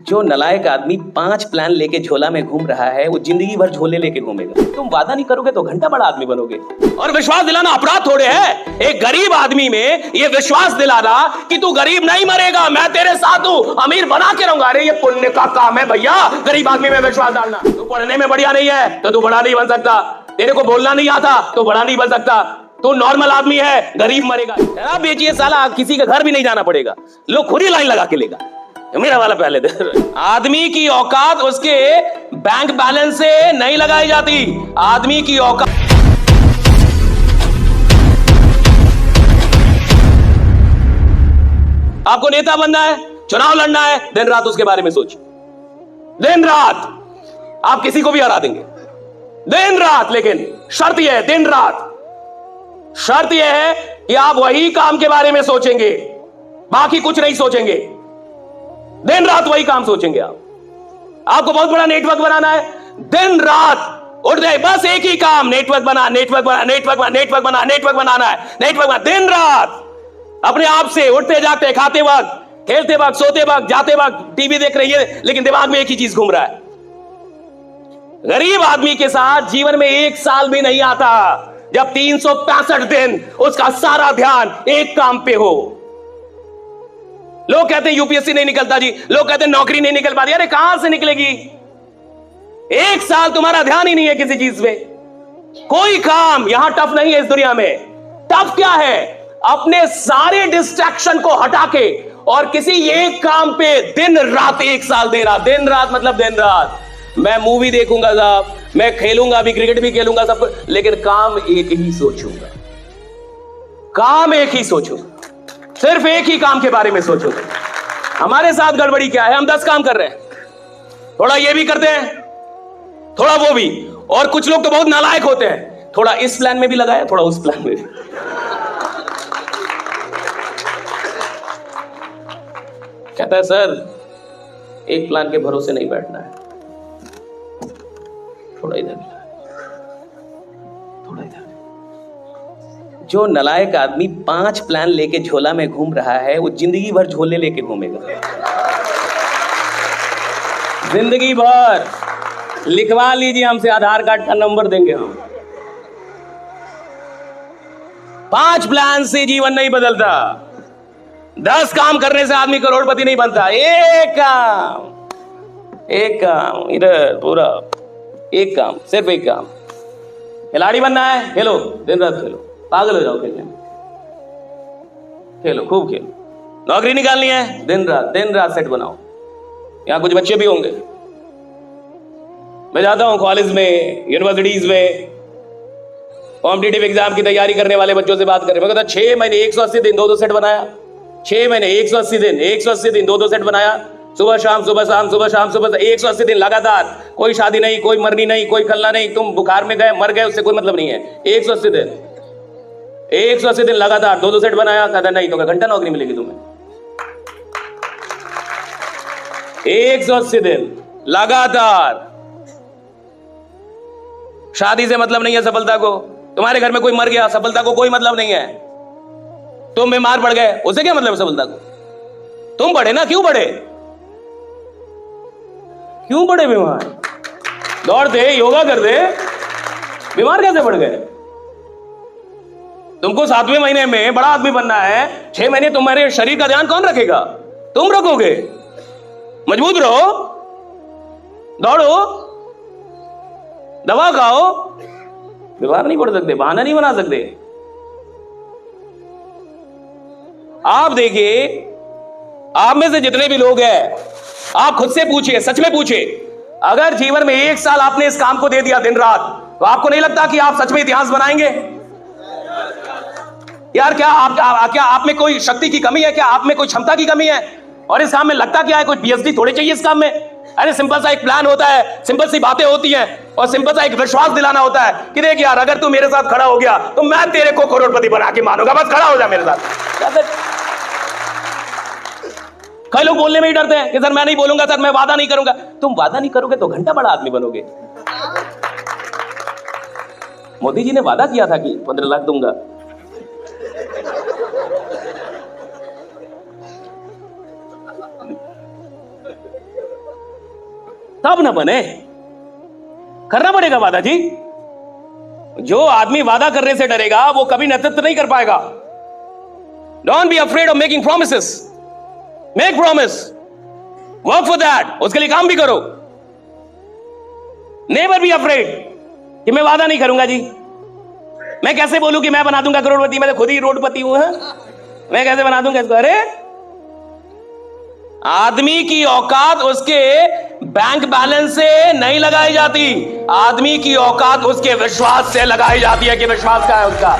जो नलायक आदमी 5 प्लान लेके झोला में घूम रहा है वो जिंदगी भर झोले लेके घूमेगा। तुम वादा नहीं करोगे तो घंटा बड़ा आदमी बनोगे। और विश्वास दिलाना अपराध थोड़े है। एक गरीब आदमी में ये विश्वास दिलाना कि तू गरीब नहीं मरेगा, मैं तेरे साथ हूं, अमीर बना के रहूंगा, अरे ये पुण्य का काम है भैया, गरीब आदमी में विश्वास डालना। तू पढ़ने में बढ़िया नहीं है तो तू बड़ा नहीं बन सकता, तेरे को बोलना नहीं आता तो बड़ा नहीं बन सकता, तो नॉर्मल आदमी है, गरीब मरेगा। शराब बेचिए साला, किसी के घर भी नहीं जाना पड़ेगा, लोग खुद ही लाइन लगा के लेगा। मेरा वाला पहले दे। आदमी की औकात उसके बैंक बैलेंस से नहीं लगाई जाती, आदमी की औकात आपको नेता बनना है, चुनाव लड़ना है, दिन रात उसके बारे में सोचिए। दिन रात आप किसी को भी हरा देंगे, दिन रात। लेकिन शर्त यह है, दिन रात शर्त यह है कि आप वही काम के बारे में सोचेंगे, बाकी कुछ नहीं सोचेंगे, दिन रात वही काम सोचेंगे। आपको बहुत बड़ा नेटवर्क बनाना है, दिन रात उठ जाए, बस एक ही काम, नेटवर्क बना, नेटवर्क बना, नेटवर्क बना, नेटवर्क बना, नेटवर्क बनाना है, नेटवर्क बना, दिन रात अपने आप से उठते जागते, खाते वक्त, खेलते वक्त, सोते वक्त, जाते वक्त, टीवी देख रही है लेकिन दिमाग में एक ही चीज घूम रहा है। गरीब आदमी के साथ जीवन में एक साल भी नहीं आता जब 365 दिन उसका सारा ध्यान एक काम पे हो। लोग कहते हैं यूपीएससी नहीं निकलता जी, लोग कहते हैं नौकरी नहीं निकल पाती, अरे कहां से निकलेगी? एक साल तुम्हारा ध्यान ही नहीं है किसी चीज में। कोई काम यहां टफ नहीं है इस दुनिया में। टफ क्या है? अपने सारे डिस्ट्रैक्शन को हटा के और किसी एक काम पे दिन रात एक साल दे रहा। दिन रात मतलब दिन रात। मैं मूवी देखूंगा साहब, मैं खेलूंगा भी, क्रिकेट भी खेलूंगा सब कुछ, लेकिन काम एक ही सोचूंगा, काम एक ही सोचूंगा, सिर्फ एक ही काम के बारे में सोचो। हमारे साथ गड़बड़ी क्या है? हम 10 काम कर रहे हैं, थोड़ा ये भी करते हैं, थोड़ा वो भी, और कुछ लोग तो बहुत नालायक होते हैं, थोड़ा इस प्लान में भी लगाया, थोड़ा उस प्लान में भी। कहता है सर एक प्लान के भरोसे नहीं बैठना है, थोड़ा इधर, थोड़ा इधर। जो नलायक आदमी 5 प्लान लेके झोला में घूम रहा है वो जिंदगी भर झोले लेके घूमेगा, जिंदगी भर। लिखवा लीजिए हमसे, आधार कार्ड का नंबर देंगे हम। 5 प्लान से जीवन नहीं बदलता, 10 काम करने से आदमी करोड़पति नहीं बनता। एक काम इधर, पूरा एक काम, सिर्फ एक काम। खिलाड़ी बनना है, खेलो, दिन रात खेलो, पागल हो जाओ खेलने में, खेलो, खूब खेलो। नौकरी निकालनी है, दिन रात सेट बनाओ। यहां कुछ बच्चे भी होंगे, मैं जाता हूं कॉलेज में, यूनिवर्सिटीज में, कॉम्पिटिटिव एग्जाम की तैयारी करने वाले बच्चों से बात करें। मैं कहता 6 महीने 180 दिन 2-2 सेट बनाया, 6 महीने 180 दिन 2-2 सेट बनाया, सुबह शाम सुबह शाम सुबह शाम सुबह 180 दिन लगातार। कोई शादी नहीं, कोई मरनी नहीं, कोई खलना नहीं, तुम बुखार में गए मर गए उससे कोई मतलब नहीं है। 180 दिन लगातार 2-2 सेट बनाया। कहता नहीं तो घंटा नौकरी मिलेगी तुम्हें। 180 दिन लगातार। शादी से मतलब नहीं है सफलता को, तुम्हारे घर में कोई मर गया, सफलता को कोई मतलब नहीं है। तुम बीमार पड़ गए, उससे क्या मतलब है सफलता को? तुम बढ़े ना, क्यों बढ़े? क्यों बढ़े बीमार? दौड़ते, योगा करते, बीमार कैसे पड़ गए? तुमको 7वें महीने में बड़ा आदमी बनना है, 6 महीने तुम्हारे शरीर का ध्यान कौन रखेगा? तुम रखोगे। मजबूत रहो, दौड़ो, दवा खाओ, बीमार नहीं पड़ सकते, बहाना नहीं बना सकते। आप देखिए, आप में से जितने भी लोग हैं, आप खुद से पूछिए, सच में पूछिए, अगर जीवन में 1 साल आपने इस काम को दे दिया दिन रात, तो आपको नहीं लगता कि आप सच में इतिहास बनाएंगे? यार क्या आप में कोई शक्ति की कमी है? क्या आप में कोई क्षमता की कमी है? और इस काम में लगता क्या है? कोई पीएचडी थोड़ी चाहिए इस काम में। अरे सिंपल सा एक प्लान होता है, सिंपल सी बातें होती हैं, और सिंपल सा एक विश्वास दिलाना होता है कि देख यार, अगर तू मेरे साथ खड़ा हो गया तो मैं तेरे को करोड़पति बना के मानूंगा, बस खड़ा हो जा मेरे साथ। कई लोग बोलने में ही डरते हैं कि सर मैं नहीं बोलूंगा, सर मैं वादा नहीं करूंगा। तुम वादा नहीं करोगे तो घंटा बड़ा आदमी बनोगे। मोदी जी ने वादा किया था कि 15 लाख दूंगा, तब ना बने। करना पड़ेगा वादा जी। जो आदमी वादा करने से डरेगा वो कभी नेतृत्व नहीं कर पाएगा। Don't be afraid of making promises. Make promise, work for that, उसके लिए काम भी करो। नेवर बी अफ्रेड कि मैं वादा नहीं करूंगा जी। मैं कैसे बोलूं कि मैं बना दूंगा करोड़पति, मैं तो खुद ही रोडपति हूं। मैं कैसे बना दूंगा इसको? अरे आदमी की औकात उसके बैंक बैलेंस से नहीं लगाई जाती, आदमी की औकात उसके विश्वास से लगाई जाती है कि विश्वास क्या है उसका।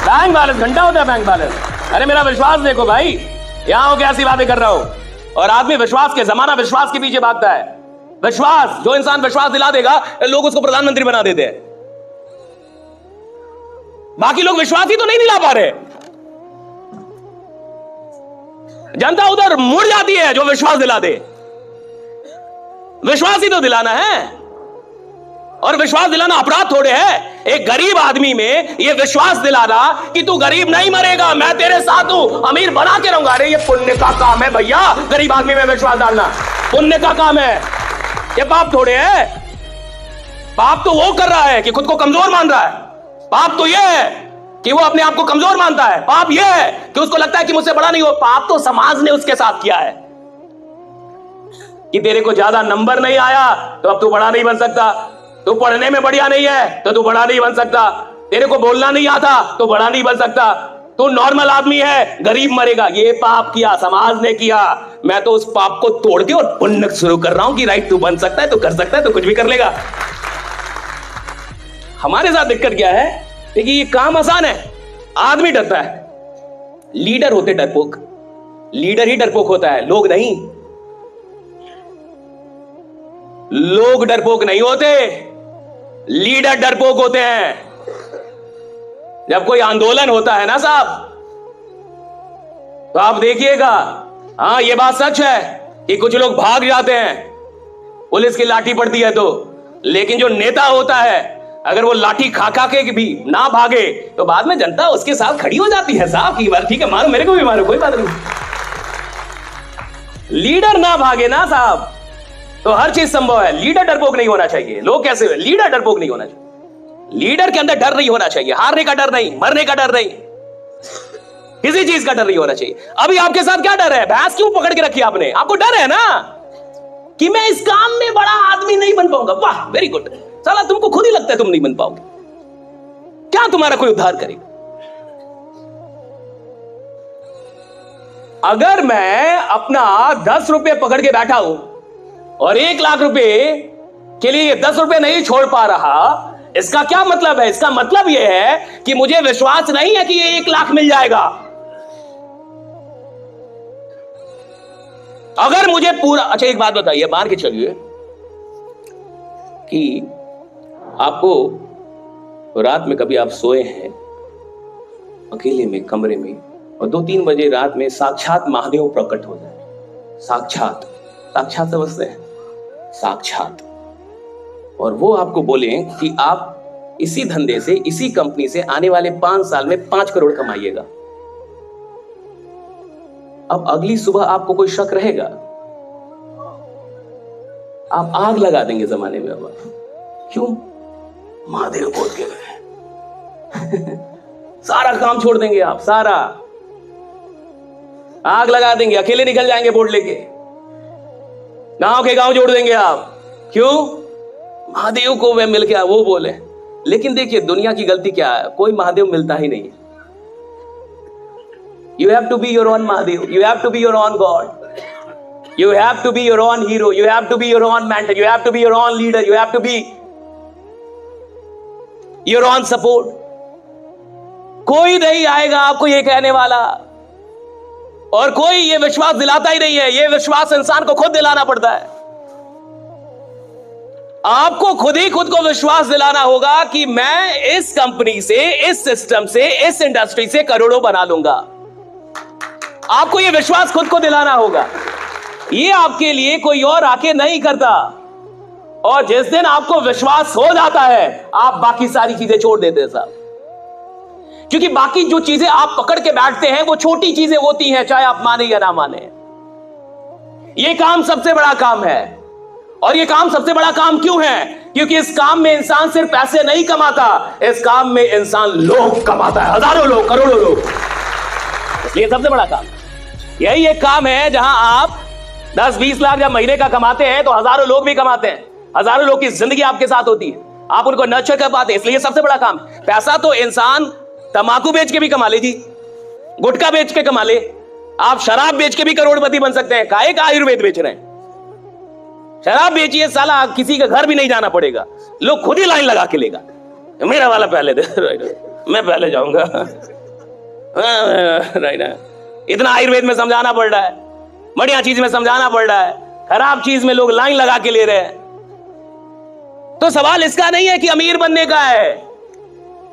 बैंक बैलेंस घंटा होता है बैंक बैलेंस। अरे मेरा विश्वास देखो भाई, यहां हो क्या ऐसी बातें कर रहा हो। और आदमी विश्वास के, जमाना विश्वास के पीछे भागता है। विश्वास, जो इंसान विश्वास दिला देगा लोग उसको प्रधानमंत्री बना देते हैं। बाकी लोग विश्वास ही तो नहीं दिला पा रहे। जनता उधर मुड़ जाती है जो विश्वास दिला दे। विश्वास ही तो दिलाना है, और विश्वास दिलाना अपराध थोड़े है। एक गरीब आदमी में यह विश्वास दिलाना कि तू गरीब नहीं मरेगा, मैं तेरे साथ हूं, अमीर बना के रहूंगा, अरे ये पुण्य का काम है भैया। गरीब आदमी में विश्वास डालना पुण्य का काम है, ये पाप थोड़े है। पाप तो वो कर रहा है कि खुद को कमजोर मान रहा है। पाप तो यह है कि वो अपने आप को कमजोर मानता है। पाप यह है कि उसको लगता है कि मुझसे बड़ा नहीं हो। पाप तो समाज ने उसके साथ किया है कि तेरे को ज्यादा नंबर नहीं आया तो अब तू बड़ा नहीं बन सकता, तू पढ़ने में बढ़िया नहीं है तो तू बड़ा नहीं बन सकता, तेरे को बोलना नहीं आता तो बड़ा नहीं बन सकता, तू नॉर्मल आदमी है, गरीब मरेगा। ये पाप किया, समाज ने किया। मैं तो उस पाप को तोड़ के और पुण्य शुरू कर रहा हूं कि राइट, तू बन सकता है, तू कर सकता है, तू कुछ भी कर लेगा। हमारे साथ दिक्कत क्या है? देखिए ये काम आसान है, आदमी डरता है। लीडर होते डरपोक, लीडर ही डरपोक होता है, लोग नहीं। लोग डरपोक नहीं होते, लीडर डरपोक होते हैं। जब कोई आंदोलन होता है ना साहब, तो आप देखिएगा, हां ये बात सच है कि कुछ लोग भाग जाते हैं, पुलिस की लाठी पड़ती है तो। लेकिन जो नेता होता है, अगर वो लाठी खा खा के भी ना भागे तो बाद में जनता उसके साथ खड़ी हो जाती है साहब की बार, ठीक है मारो, मेरे को भी मारो, कोई बात नहीं। लीडर ना भागे ना साहब तो हर चीज संभव है। लीडर डरपोक नहीं होना चाहिए। लोग कैसे हुए? लीडर डरपोक नहीं होना चाहिए। लीडर के अंदर डर नहीं होना चाहिए, हारने का डर नहीं, मरने का डर नहीं, किसी चीज का डर नहीं होना चाहिए। अभी आपके साथ क्या डर है? भैंस क्यों पकड़ के रखी आपने? आपको डर है ना कि मैं इस काम में बड़ा आदमी नहीं बन पाऊंगा। वाह वेरी गुड। साला तुमको खुद ही लगता है तुम नहीं बन पाओगे, क्या तुम्हारा कोई उद्धार करेगा? अगर मैं अपना 10 रुपए पकड़ के बैठा हूं और 1 लाख रुपए के लिए 10 रुपए नहीं छोड़ पा रहा, इसका क्या मतलब है? इसका मतलब यह है कि मुझे विश्वास नहीं है कि ये 1 लाख मिल जाएगा। अगर मुझे पूरा, अच्छा एक बात बताइए, मान के चलिए कि आपको रात में कभी आप सोए हैं अकेले में कमरे में और 2-3 बजे रात में साक्षात महादेव प्रकट हो जाए। साक्षात, साक्षात समझते हैं? साक्षात। और वो आपको बोले कि आप इसी धंधे से, इसी कंपनी से आने वाले 5 साल में 5 करोड़ कमाइएगा। अब अगली सुबह आपको कोई शक रहेगा? आप आग लगा देंगे जमाने में। अब क्यों? महादेव बोल के गए। सारा काम छोड़ देंगे आप, सारा आग लगा देंगे, अकेले निकल जाएंगे बोर्ड लेके, गांव के गांव जोड़ देंगे आप। क्यों? महादेव को वे मिल गया, वो बोले। लेकिन देखिए दुनिया की गलती क्या है, कोई महादेव मिलता ही नहीं। You have to be your own Mahadev. You have to be your own God. You have to be your own hero. You have to be your own mentor. You have to be your own leader. You have to be your own support. कोई नहीं आएगा आपको ये कहने वाला, और कोई ये विश्वास दिलाता ही नहीं है। ये विश्वास इंसान को खुद दिलाना पड़ता है। आपको खुद ही खुद को विश्वास दिलाना होगा कि मैं इस कंपनी से, इस सिस्टम से, इस इंडस्ट्री से करोड़ों बना लूंगा। आपको यह विश्वास खुद को दिलाना होगा। ये आपके लिए कोई और आके नहीं करता। और जिस दिन आपको विश्वास हो जाता है, आप बाकी सारी चीजें छोड़ देते हैं साहब। क्योंकि बाकी जो चीजें आप पकड़ के बैठते हैं वो छोटी चीजें होती हैं, चाहे आप माने या ना माने। ये काम सबसे बड़ा काम है। और ये काम सबसे बड़ा काम क्यों है? क्योंकि इस काम में इंसान सिर्फ पैसे नहीं कमाता, इस काम में इंसान लोग कमाता है, हजारों लोग, करोड़ों लोग। इसलिए सबसे बड़ा काम यही एक काम है जहां आप 10-20 लाख जब महीने का कमाते हैं तो हजारों लोग भी कमाते हैं, हजारों लोग की जिंदगी आपके साथ होती है, आप उनको नर्चर कर पाते हैं। इसलिए सबसे बड़ा काम पैसा तो इंसान तंबाकू बेच के भी कमा ले जी, गुटखा बेच के कमा ले, आप शराब बेच के भी करोड़पति बन सकते हैं। काहे का आयुर्वेद बेच रहे हैं? शराब बेचिए साला, किसी का घर भी नहीं जाना पड़ेगा, लोग खुद ही लाइन लगा के लेगा, मेरा वाला पहले दे, मैं पहले जाऊंगा। इतना आयुर्वेद में समझाना पड़ रहा है, बढ़िया चीज में समझाना पड़ रहा है, खराब चीज में लोग लाइन लगा के ले रहे हैं। तो सवाल इसका नहीं है कि अमीर बनने का है,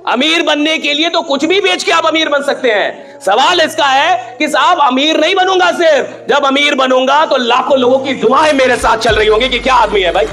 अमीर बनने के लिए तो कुछ भी बेच के आप अमीर बन सकते हैं। सवाल इसका है कि साहब अमीर नहीं बनूंगा, सिर्फ जब अमीर बनूंगा तो लाखों लोगों की दुआएं मेरे साथ चल रही होंगी कि क्या आदमी है भाई।